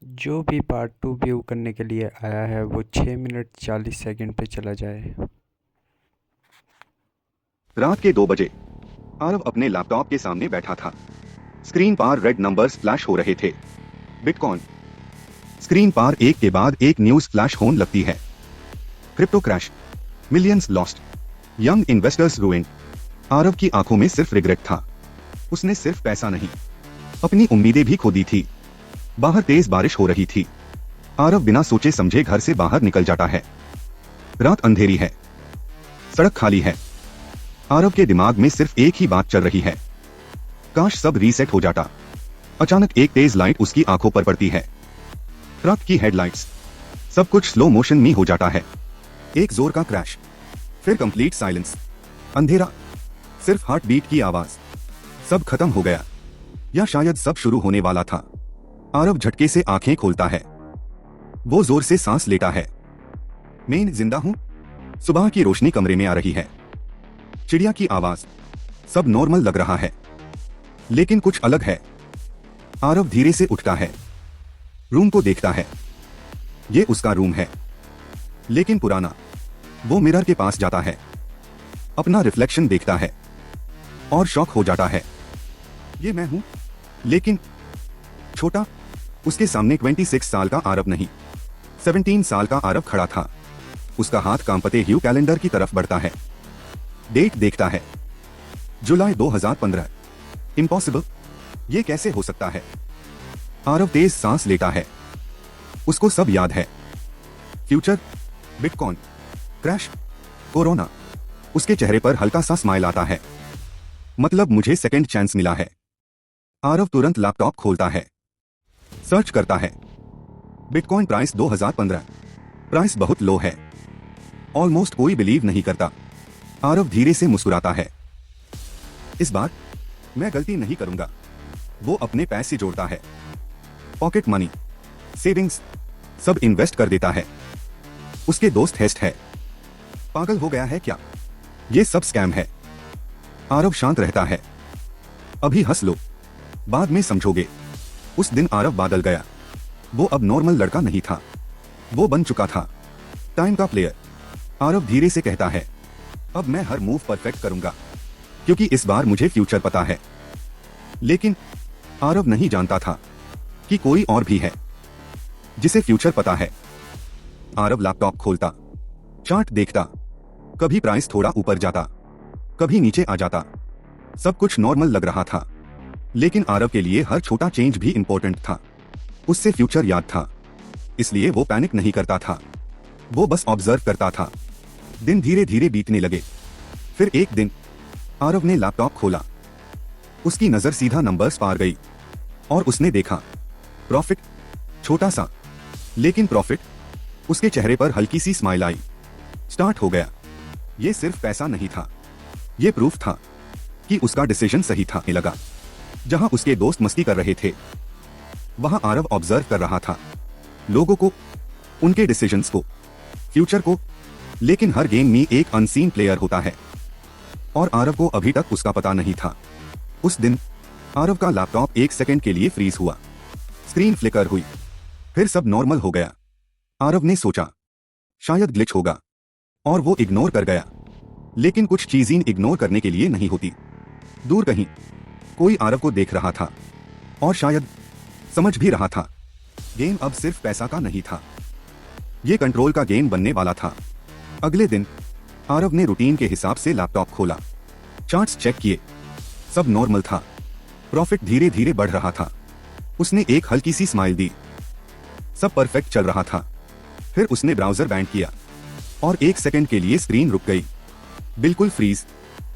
जो भी part 2 view करने के लिए आया है वो 6 मिनट 40 सेकंड पे चला जाए। रात के 2 बजे आरव अपने लैपटॉप के सामने बैठा था। स्क्रीन पर रेड नंबर्स फ्लैश हो रहे थे। बिटकॉइन। स्क्रीन पर एक के बाद एक न्यूज फ्लैश होने लगती है। Crypto crash, millions lost, young investors ruined. Aarav की आंखों में सिर्फ रिग्रेट था। उसने सिर्फ पैसा नहीं, अपनी उम्मीदें भी खो दी थी। बाहर तेज बारिश हो रही थी। आरव बिना सोचे समझे घर से बाहर निकल जाता है। रात अंधेरी है, सड़क खाली है। आरव के दिमाग में सिर्फ एक ही बात चल रही है, काश सब रीसेट हो जाता। अचानक एक तेज लाइट उसकी आंखों पर पड़ती है। ट्रक की हेडलाइट्स। सब कुछ स्लो मोशन में हो जाता है। एक जोर का क्रैश, फिर कंप्लीट साइलेंस। अंधेरा, सिर्फ हार्ट बीट की आवाज। सब खत्म हो गया, या शायद सब शुरू होने वाला था। आरव झटके से आंखें खोलता है। वो जोर से सांस लेता है। मैं जिंदा हूं। सुबह की रोशनी कमरे में आ रही है। चिड़िया की आवाज। सब नॉर्मल लग रहा है, लेकिन कुछ अलग है। आरव धीरे से उठता है, रूम को देखता है। ये उसका रूम है, लेकिन पुराना। वो मिरर के पास जाता है, अपना रिफ्लेक्शन देखता है और शॉक हो जाता है। ये मैं हूं, लेकिन छोटा। उसके सामने 26 साल का आरव नहीं, 17 साल का आरव खड़ा था। उसका हाथ कांपते हुए कैलेंडर की तरफ बढ़ता है। डेट देखता है, जुलाई 2015। इम्पॉसिबल, ये कैसे हो सकता है? आरव तेज सांस लेता है। उसको सब याद है। Future, bitcoin, crash, corona. उसके चेहरे पर हल्का सा स्माइल आता है। मतलब मुझे सेकंड चांस मिला है। आरव तुरंत लैपटॉप खोलता है, सर्च करता है। Bitcoin price 2015। प्राइस बहुत लो है, ऑलमोस्ट कोई बिलीव नहीं करता। आरव धीरे से मुस्कुराता है। इस बार मैं गलती नहीं करूंगा। वो अपने पैसे जोड़ता है, पॉकेट मनी, सेविंग्स, सब इन्वेस्ट कर देता है। उसके दोस्त हेस्ट है, पागल हो गया है क्या? ये सब स्कैम है। आरव शांत रहता है। अभी हंस लो, बाद में समझोगे। उस दिन आरव बादल गया। वो अब नॉर्मल लड़का नहीं था, वो बन चुका था टाइम का प्लेयर। आरव धीरे से कहता है, अब मैं हर मूव परफेक्ट करूंगा, क्योंकि इस बार मुझे फ्यूचर पता है। लेकिन आरव नहीं जानता था कि कोई और भी है जिसे फ्यूचर पता है। आरव लैपटॉप खोलता, चार्ट देखता। कभी प्राइस थोड़ा ऊपर जाता, कभी नीचे आ जाता। सब कुछ नॉर्मल लग रहा था, लेकिन आरव के लिए हर छोटा चेंज भी इंपॉर्टेंट था। उससे फ्यूचर याद था, इसलिए वो पैनिक नहीं करता था। वो बस ऑब्जर्व करता था। दिन धीरे धीरे बीतने लगे। फिर एक दिन आरव ने लैपटॉप खोला। उसकी नजर सीधा नंबर्स पार गई और उसने देखा प्रॉफिट। छोटा सा, लेकिन प्रॉफिट। उसके चेहरे पर हल्की सी स्माइल आई। स्टार्ट हो गया। ये सिर्फ पैसा नहीं था, ये प्रूफ था कि उसका डिसीजन सही था। लगा जहां उसके दोस्त मस्ती कर रहे थे, वहां आरव ऑब्जर्व कर रहा था लोगों को, उनके डिसीजंस को, फ्यूचर को। लेकिन हर गेम में एक अनसीन प्लेयर होता है, और आरव को अभी तक उसका पता नहीं था। उस दिन आरव का लैपटॉप एक सेकंड के लिए फ्रीज हुआ। स्क्रीन फ्लिकर हुई, फिर सब नॉर्मल हो गया। आरव ने सोचा शायद ग्लिच होगा, और वो इग्नोर कर गया। लेकिन कुछ चीजें इग्नोर करने के लिए नहीं होती। दूर कहीं कोई आरव को देख रहा था, और शायद समझ भी रहा था गेम अब सिर्फ पैसा का नहीं था, ये कंट्रोल का गेम बनने वाला था। अगले दिन आरव ने रूटीन के हिसाब से लैपटॉप खोला, चार्ट्स चेक किए। सब नॉर्मल था। प्रॉफिट धीरे धीरे बढ़ रहा था। उसने एक हल्की सी स्माइल दी। सब परफेक्ट चल रहा था। फिर उसने ब्राउजर बैंड किया, और एक सेकंड के लिए स्क्रीन रुक गई, बिल्कुल फ्रीज।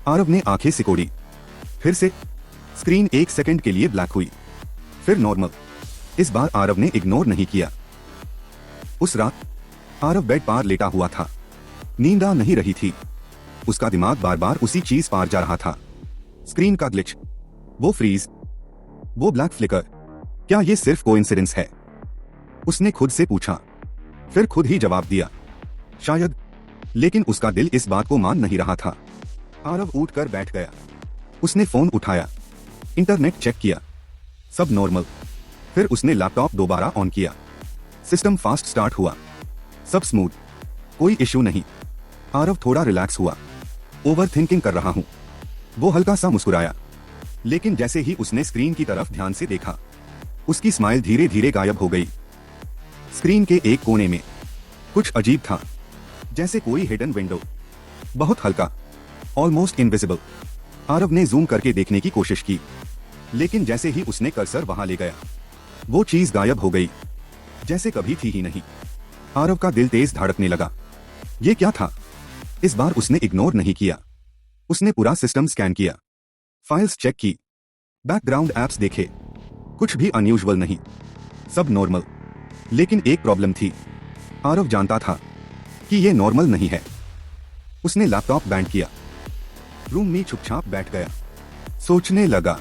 आरव ने आंखें सिकोड़ी। फिर से स्क्रीन एक सेकंड के लिए ब्लैक हुई, फिर नॉर्मल। इस बार आरव ने इग्नोर नहीं किया। उस रात आरव बेड पार लेटा हुआ था। नींद आ नहीं रही थी। उसका दिमाग बार बार उसी चीज पार जा रहा था। स्क्रीन का ग्लिच, वो फ्रीज, वो ब्लैक फ्लिकर। क्या ये सिर्फ कोइंसिडेंस है? उसने खुद से पूछा, फिर खुद ही जवाब दिया, शायद। लेकिन उसका दिल इस बात को मान नहीं रहा था। आरव उठकर बैठ गया। उसने फोन उठाया, इंटरनेट चेक किया। सब नॉर्मल। फिर उसने लैपटॉप दोबारा ऑन किया। सिस्टम फास्ट स्टार्ट हुआ, सब स्मूथ, कोई इश्यू नहीं। आरव थोड़ा रिलैक्स हुआ। ओवर थिंकिंग कर रहा हूं। वो हल्का सा मुस्कुराया, लेकिन जैसे ही उसने स्क्रीन की तरफ ध्यान से देखा, उसकी स्माइल धीरे धीरे गायब हो गई। स्क्रीन के एक कोने में कुछ अजीब था, जैसे कोई हिडन विंडो, बहुत हल्का, ऑलमोस्ट इनविजिबल। आरव ने जूम करके देखने की कोशिश की, लेकिन जैसे ही उसने कर्सर वहां ले गया, वो चीज गायब हो गई, जैसे कभी थी ही नहीं। आरव का दिल तेज धड़कने लगा। ये क्या था? इस बार उसने इग्नोर नहीं किया। उसने पूरा सिस्टम स्कैन किया, फाइल्स चेक की, बैकग्राउंड एप्स देखे, कुछ भी अनयूजुअल नहीं, सब नॉर्मल। लेकिन एक प्रॉब्लम थी। आरव जानता था कि ये नॉर्मल नहीं है। उसने लैपटॉप बैंड किया, रूम में चुपचाप बैठ गया, सोचने लगा।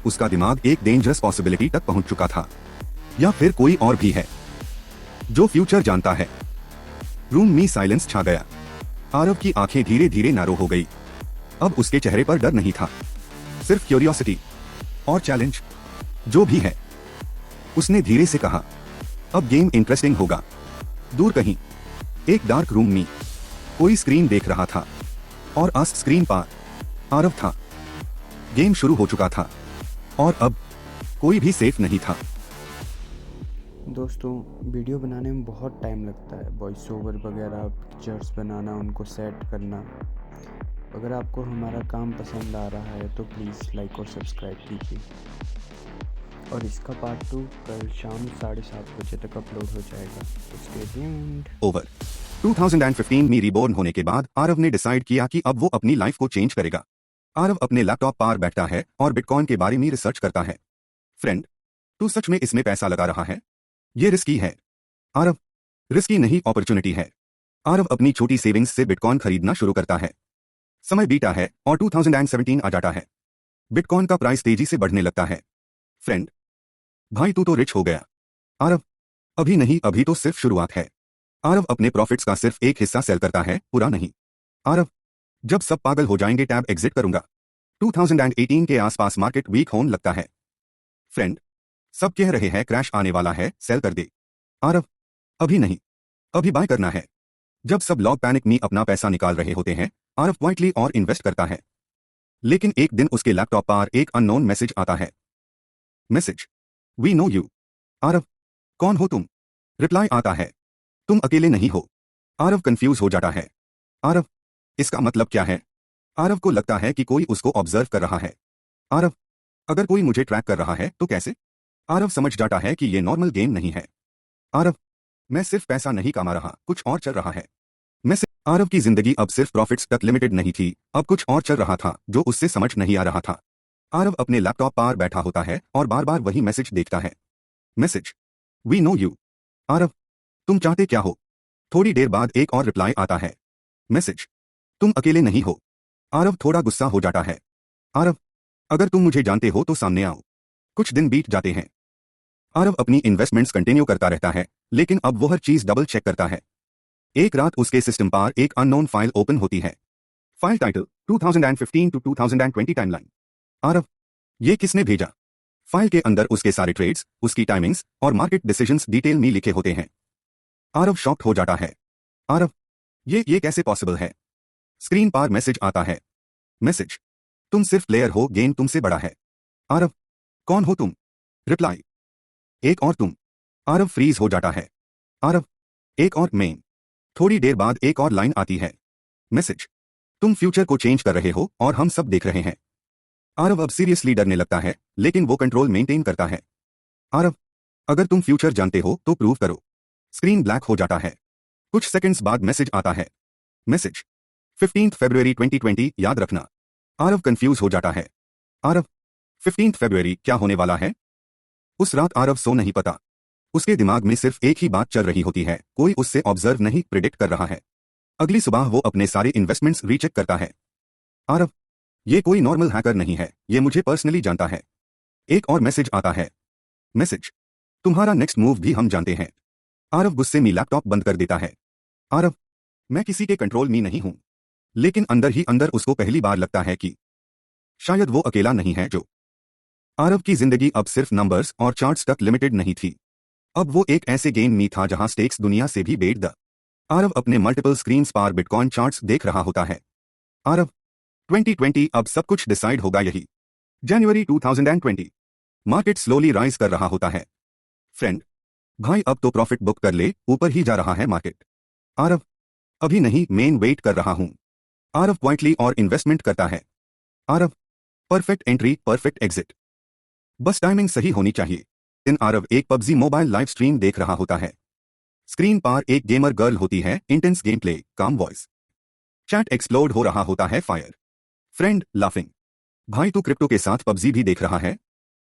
उसका दिमाग एक डेंजरस पॉसिबिलिटी तक पहुंच चुका था, या फिर कोई और भी है जो फ्यूचर जानता है। रूम में साइलेंस छा गया। आरव की आंखें धीरे धीरे नैरो हो गई। अब उसके चेहरे पर डर नहीं था, सिर्फ क्यूरियोसिटी और चैलेंज। जो भी है, उसने धीरे से कहा, अब गेम इंटरेस्टिंग होगा। दूर कहीं एक डार्क रूम में कोई स्क्रीन देख रहा था, और आस स्क्रीन पर आरव था। गेम शुरू हो चुका था, और अब कोई भी सेफ नहीं था। दोस्तों, वीडियो बनाने में बहुत टाइम लगता है, वॉइस ओवर वगैरह, पिक्चर्स बनाना, उनको सेट करना। अगर आपको हमारा काम पसंद आ रहा है तो प्लीज़ लाइक और सब्सक्राइब कीजिए। और इसका पार्ट 2 कल शाम 7:30 बजे तक अपलोड हो जाएगा, तो स्टे ट्यून्ड। ओवर 2015 में रिबॉर्न होने के बाद आरव ने डिसाइड किया कि अब वो अपनी लाइफ को चेंज करेगा। आरव अपने लैपटॉप पर बैठता है और बिटकॉइन के बारे में रिसर्च करता है। फ्रेंड, तू सच में इसमें पैसा लगा रहा है? ये रिस्की है। आरव, रिस्की नहीं, अपॉर्चुनिटी है। आरव अपनी छोटी सेविंग्स से बिटकॉइन खरीदना शुरू करता है। समय बीता है और 2017 आ जाता है। बिटकॉइन का प्राइस तेजी से बढ़ने लगता है। फ्रेंड, भाई तू तो रिच हो गया। आरव, अभी नहीं, अभी तो सिर्फ शुरुआत है। आरव अपने प्रॉफिट्स का सिर्फ एक हिस्सा सेल करता है, पूरा नहीं। आरव, जब सब पागल हो जाएंगे टैब एग्जिट करूंगा। 2018 के आसपास मार्केट वीक होने लगता है। फ्रेंड, सब कह रहे हैं क्रैश आने वाला है, सेल कर दे। आरव, अभी नहीं, अभी बाय करना है। जब सब लोग पैनिक में अपना पैसा निकाल रहे होते हैं, आरव क्वाइटली और इन्वेस्ट करता है। लेकिन एक दिन उसके लैपटॉप पर एक अननोन मैसेज आता है। Message, we know you. Aarav, कौन हो तुम? रिप्लाई आता है, तुम अकेले नहीं हो। आरव कंफ्यूज हो जाता है। आरव, इसका मतलब क्या है? आरव को लगता है कि कोई उसको ऑब्जर्व कर रहा है। आरव, अगर कोई मुझे ट्रैक कर रहा है तो कैसे? आरव समझ जाता है कि ये नॉर्मल गेम नहीं है। आरव, मैं सिर्फ पैसा नहीं कमा रहा, कुछ और चल रहा है। आरव की जिंदगी अब सिर्फ प्रॉफिट्स तक लिमिटेड नहीं थी, अब कुछ और चल रहा था जो उससे समझ नहीं आ रहा था। आरव अपने लैपटॉप पर बैठा होता है और बार बार वही मैसेज देखता है। Message, we know you. Aarav, तुम चाहते क्या हो? थोड़ी देर बाद एक और रिप्लाई आता है। मैसेज, तुम अकेले नहीं हो। आरव थोड़ा गुस्सा हो जाता है। आरव, अगर तुम मुझे जानते हो तो सामने आओ। कुछ दिन बीत जाते हैं। आरव अपनी इन्वेस्टमेंट्स कंटिन्यू करता रहता है, लेकिन अब वो हर चीज डबल चेक करता है। एक रात उसके सिस्टम पर एक अननोन फाइल ओपन होती है। File title 2015 to 2020 timeline. Aarav, ये किसने भेजा? फाइल के अंदर उसके सारे ट्रेड्स, उसकी टाइमिंग्स और मार्केट डिसीजंस डिटेल में लिखे होते हैं। आरव शॉक्ड हो जाता है। आरव, ये कैसे पॉसिबल है? स्क्रीन पर मैसेज आता है। मैसेज, तुम सिर्फ प्लेयर हो, गेम तुमसे बड़ा है। आरव, कौन हो तुम? रिप्लाई, एक और तुम। आरव फ्रीज हो जाता है। आरव, एक और मैं। थोड़ी देर बाद एक और लाइन आती है। मैसेज, तुम फ्यूचर को चेंज कर रहे हो और हम सब देख रहे हैं। आरव अब सीरियसली डरने लगता है, लेकिन वो कंट्रोल मेंटेन करता है। आरव, अगर तुम फ्यूचर जानते हो तो प्रूव करो। स्क्रीन ब्लैक हो जाता है। कुछ सेकंड्स बाद मैसेज आता है। मैसेज, 15 फरवरी 2020 याद रखना। आरव कंफ्यूज हो जाता है। आरव, 15 फरवरी क्या होने वाला है? उस रात आरव सो नहीं पाता। उसके दिमाग में सिर्फ एक ही बात चल रही होती है, कोई उससे ऑब्जर्व नहीं, प्रिडिक्ट कर रहा है। अगली सुबह वो अपने सारे इन्वेस्टमेंट्स रीचेक करता है। आरव, ये कोई नॉर्मल हैकर नहीं है, ये मुझे पर्सनली जानता है। एक और मैसेज आता है। मैसेज, तुम्हारा नेक्स्ट मूव भी हम जानते हैं। आरव गुस्से में लैपटॉप बंद कर देता है। आरव, मैं किसी के कंट्रोल में नहीं हूं। लेकिन अंदर ही अंदर उसको पहली बार लगता है कि शायद वो अकेला नहीं है जो आरव की जिंदगी अब सिर्फ नंबर्स और चार्ट्स तक लिमिटेड नहीं थी। अब वो एक ऐसे गेम में था जहां स्टेक्स दुनिया से भी बेट द। आरव अपने मल्टीपल स्क्रीन्स पर बिटकॉइन चार्ट्स देख रहा होता है। आरव 2020 अब सब कुछ डिसाइड होगा यही। जनवरी 2020 मार्केट स्लोली राइज कर रहा होता है। फ्रेंड, भाई अब तो प्रॉफिट बुक कर ले, ऊपर ही जा रहा है मार्केट। आरव, अभी नहीं, मेन वेट कर रहा हूं। आरव क्वाइटली और इन्वेस्टमेंट करता है। Aarav, perfect entry perfect exit, बस टाइमिंग सही होनी चाहिए। इन आरव एक पबजी मोबाइल लाइव स्ट्रीम देख रहा होता है। स्क्रीन पर एक गेमर गर्ल होती है, इंटेंस गेम प्ले, काम वॉइस। चैट एक्सप्लोड हो रहा होता है, फायर। फ्रेंड लाफिंग, भाई तू क्रिप्टो के साथ पबजी भी देख रहा है?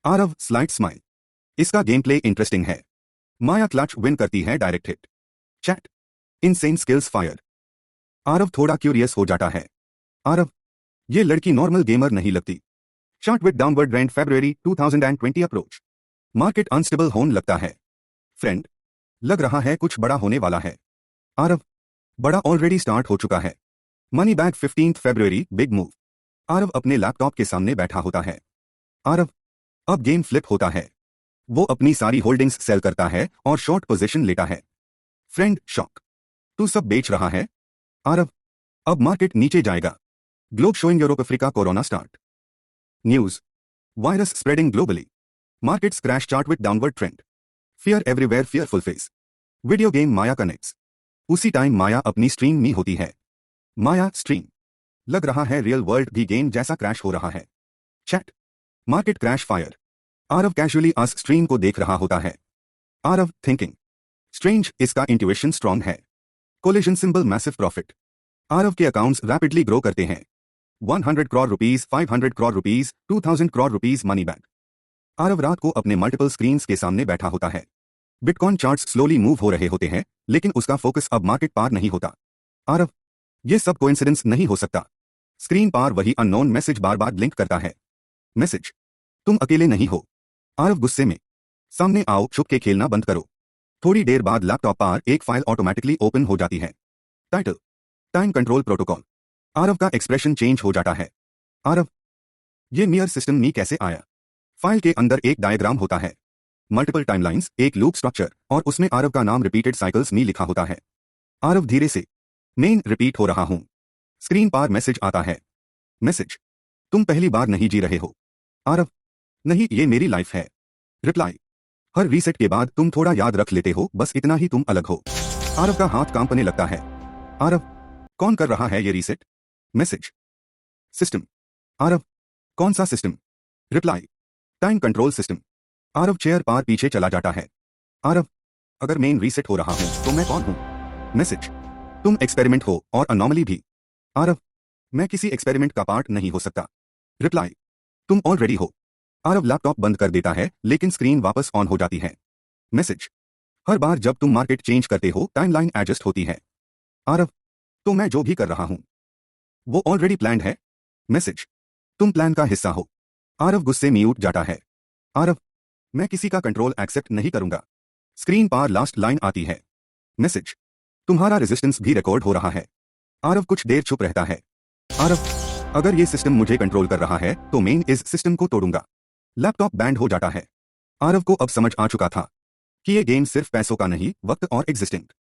आरव स्लाइट स्माइल, इसका गेम प्ले इंटरेस्टिंग है। माया क्लच विन करती है, direct hit. Chat insane skills, fire. Aarav थोड़ा क्यूरियस हो जाता है। आरव, ये लड़की नॉर्मल गेमर नहीं लगती। Chart with downward trend, February 2020 approach. Market unstable होने लगता है। फ्रेंड, लग रहा है कुछ बड़ा होने वाला है। आरव, बड़ा ऑलरेडी स्टार्ट हो चुका है। मनी बैग 15 फरवरी, बिग मूव। आरव अपने लैपटॉप के सामने बैठा होता है। आरव, अब गेम फ्लिप होता है। वो अपनी सारी होल्डिंग्स सेल करता है और शॉर्ट पोजीशन लेता है। फ्रेंड शॉक, तू सब बेच रहा है? आरव, अब मार्केट नीचे जाएगा। Globe showing Europe Africa corona start. News, virus spreading globally. Markets crash, chart with downward trend. Fear everywhere, fearful face. Video game Maya connects. उसी टाइम माया अपनी स्ट्रीम में होती है। माया स्ट्रीम, लग रहा है रियल वर्ल्ड भी गेम जैसा क्रैश हो रहा है। Chat market crash, fire. Aarav casually अस स्ट्रीम को देख रहा होता है। आरव थिंकिंग, स्ट्रेंज, इसका इंट्यूएशन स्ट्रांग है। Collision symbol, massive profit. Aarav के अकाउंट्स रैपिडली ग्रो करते हैं। 100 crore rupees, 500 crore rupees, 2000 crore rupees money back. Aarav रात को अपने मल्टीपल स्क्रीन्स के सामने बैठा होता है। बिटकॉइन चार्ट्स स्लोली मूव हो रहे होते हैं, लेकिन उसका फोकस अब मार्केट पार नहीं होता। आरव, ये सब कोइंसिडेंस नहीं हो सकता। स्क्रीन पर वही अननोन मैसेज बार बार ब्लिंक करता है। मैसेज, तुम अकेले नहीं हो। आरव गुस्से में, सामने आओ, छुप के खेलना बंद करो। थोड़ी देर बाद लैपटॉप पर एक फाइल ऑटोमेटिकली ओपन हो जाती है। Title, time control protocol. Aarav का एक्सप्रेशन चेंज हो जाता है। आरव, ये नियर सिस्टम में कैसे आया? फाइल के अंदर एक डायग्राम होता है, मल्टीपल टाइमलाइंस, एक लूप स्ट्रक्चर, और उसमें आरव का नाम रिपीटेड साइकिल्स में लिखा होता है। आरव धीरे से, मेन रिपीट हो रहा हूं। स्क्रीन पर मैसेज आता है। मैसेज, तुम पहली बार नहीं जी रहे हो। आरव, नहीं, ये मेरी लाइफ है। रिप्लाई, हर रीसेट के बाद तुम थोड़ा याद रख लेते हो, बस इतना ही तुम अलग हो। आरव का हाथ कांपने लगता है। आरव, कौन कर रहा है ये रीसेट? Message, system. आरव, कौन सा system? Reply, time control system. Aarav chair पर पीछे चला जाता है। आरव, अगर मेन रीसेट हो रहा हूं तो मैं कौन हूं? मैसेज, तुम एक्सपेरिमेंट हो और अनॉमली भी। आरव, मैं किसी एक्सपेरिमेंट का पार्ट नहीं हो सकता। रिप्लाई, तुम ऑलरेडी हो। आरव लैपटॉप बंद कर देता है, लेकिन स्क्रीन वापस ऑन हो जाती है। मैसेज, हर बार जब तुम मार्केट चेंज करते हो, टाइमलाइन एडजस्ट होती है। आरव, तो मैं जो भी कर रहा हूं वो ऑलरेडी प्लान्ड है। मैसेज, तुम प्लान का हिस्सा हो। आरव गुस्से में उठ जाता है। आरव, मैं किसी का कंट्रोल एक्सेप्ट नहीं करूंगा। स्क्रीन पर लास्ट लाइन आती है। मैसेज, तुम्हारा रेजिस्टेंस भी रिकॉर्ड हो रहा है। आरव कुछ देर चुप रहता है। आरव, अगर ये सिस्टम मुझे कंट्रोल कर रहा है तो मेन इस सिस्टम को तोड़ूंगा। लैपटॉप बैंड हो जाता है। आरव को अब समझ आ चुका था कि ये गेम सिर्फ पैसों का नहीं, वक्त और एग्जिस्टिंग